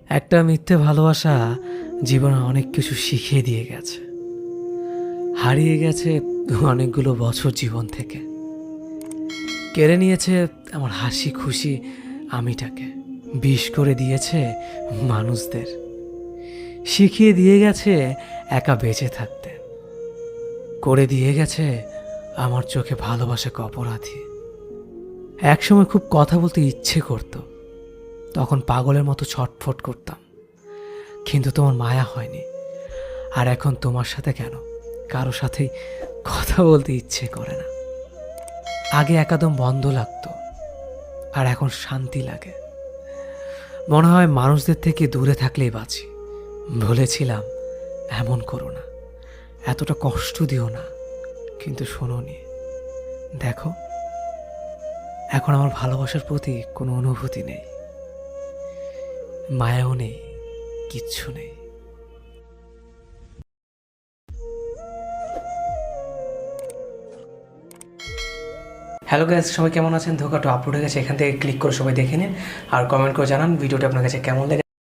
একটা মিথ্যে ভালোবাসা জীবনে অনেক কিছু শিখিয়ে দিয়ে গেছে, হারিয়ে গেছে অনেকগুলো বছর জীবন থেকে, কেড়ে নিয়েছে আমার হাসি খুশি আমিটাকে, বিষ করে দিয়েছে মানুষদের, শিখিয়ে দিয়ে গেছে একা বেঁচে থাকতে, করে দিয়ে গেছে আমার চোখে ভালোবাসাকে অপরাধী। একসময় খুব কথা বলতে ইচ্ছে করত, তখন পাগলের মতো ছটফট করতাম, কিন্তু তোমার মায়া হয়নি। আর এখন তোমার সাথে কেন কারো সাথেই কথা বলতে ইচ্ছে করে না। আগে একদম বন্ধ লাগতো, আর এখন শান্তি লাগে। মনে হয় মানুষদের থেকে দূরে থাকলেই বাঁচি। বলেছিলাম এমন করো না, এতটা কষ্ট দিও না, কিন্তু শোনোনি। দেখো, এখন আমার ভালোবাসার প্রতি কোনো অনুভূতি নেই, মায়াও নেই, কিচ্ছু নেই। হ্যালো গাইস, সবাই কেমন আছেন? ধোকাটো আপলোড হয়ে গেছে, এখান থেকে ক্লিক করে সবাই দেখে নিন আর কমেন্ট করে জানান ভিডিওটা আপনার কাছে কেমন লেগেছে।